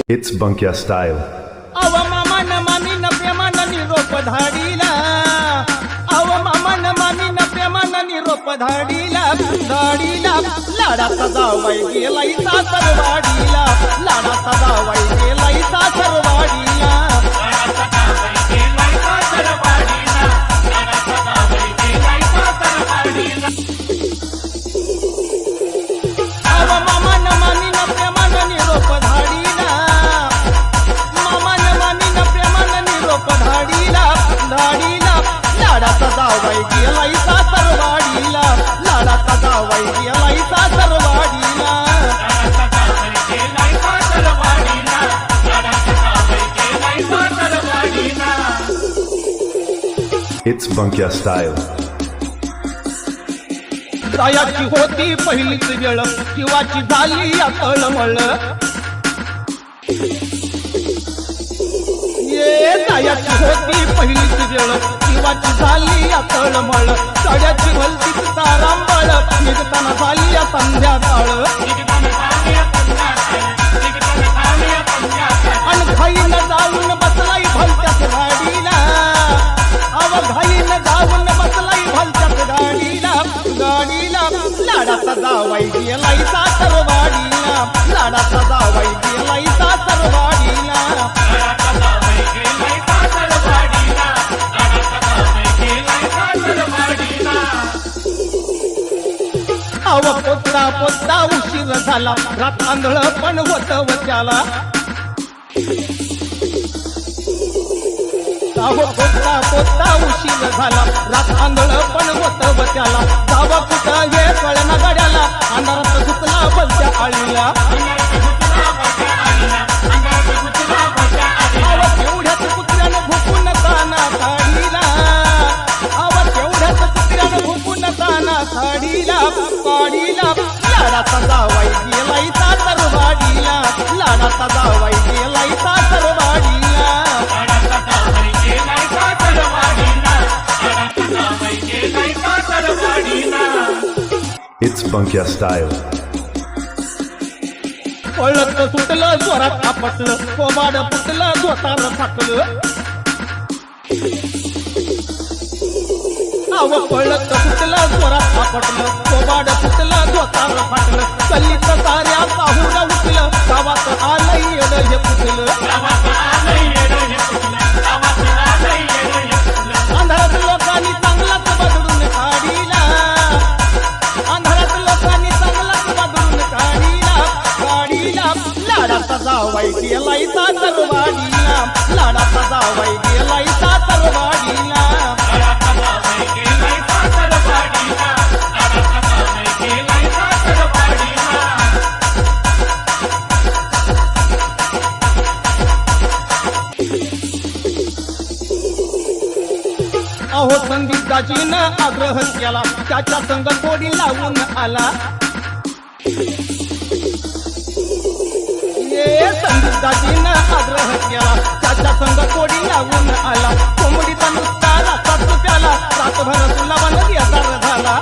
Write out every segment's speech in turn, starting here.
It's Bunkya style. अव मामान मामीन प्रेमान निरोप धाडीला अव मामान मामीन प्रेमान निरोप धाडीला धाडीला लाडाचा जावाई गेलाई सासरवाडीला लाडाचा जावाई गेलाई सासरवाडीला अव मामान मामीन प्रेमान निरोप धाडीला धाडीला लाडाचा जावाई गेलाई सासरवाडीला लाडाचा जावाई गेलाई सासरवाडीला It's Bunkya style. जायाची होती पहिलीच वेळ जीवाची झाली या तळमळ जायाची होती पहिलीच वेळ जीवाची झाली या तळमळ सड्याची भलतीच तारांबळ निघताना झाली या संध्याकाळ आणि घाईनं जाऊन बसलाई भलत्याच गाडीला अव घाईनं जाऊन बसलाई भलत्याच गाडीला गाडीला लाडाचा जावाई गेलाई सासरवाडीला लाडाचा जावाई गेलाई सासरवाडीला अव पोचता पोचता उशीर झाला रात आंधळ पण होत वच्याला पोचता पोचता उशीर झाला रात आंधळ पण होत वच्याला जावा कुठं हे कळना गाड्याला अंधारात घुसला भलत्या आळीला अव तेवढ्याच कुत्र्यानं भुकून ताना काढीला अव तेवढ्याच कुत्र्यानं भुकून ताना काढीला काढीला लाडाचा जावाई गेलाई सासरवाडीला लाडाचा जावाई गेलाई सासरवाडीला It's Bunkya style. पळत सुटलं जोरात आपटलं कोबाड फुटलं जोतार फाटलं अव पळत सुटलं जोरात आपटलं कोबाड फुटलं जोतार फाटलं कल्लीत साऱ्या पाहुरा उठलं गावात आलंय येड हे फुटलं अंधारात लोकांनी चांगलाच बदलून काढीला अंधारात लोकांनी चांगलाच बदलून काढीला काढीला लाडाचा जावाई गेलाई सासरवाडीला लाडाचा जावाई गेलाई सासरवाडीला अहो संगीताजीनं आग्रह केला त्याच्या संग थोडी लावून आला संगीताजीनं आग्रह केला त्याच्या संग थोडी लावून आला कोंबडीचा नुसता रातात प्याला रातभर तुला बन बेजार झाला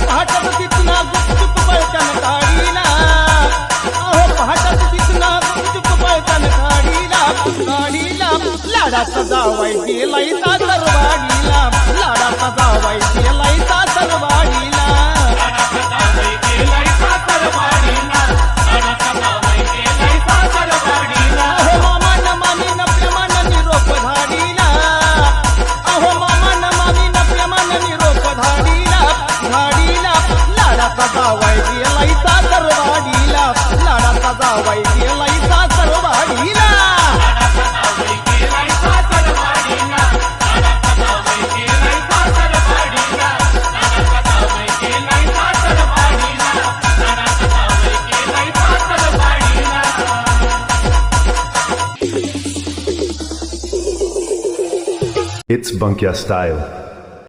पहाटात तिथनं गुपचूप पळत्यानं काढीला अहो पहाटात तिथनं गुपचूप पळत्यानं काढीला गाडीला लाडाचा जावाई गेलाई सासरवाडीला लाडाचा जावाई गेलाई सासरवाडीला अहो मामान मामीन प्रेमान निरोप धाडीला अहो मामान मामीन प्रेमान निरोप धाडीला धाडीला लाडाचा जावाई गेलाई सासरवाडीला लाडाचा जावाई गेलाई सासरवाडीला It's Bunkya style.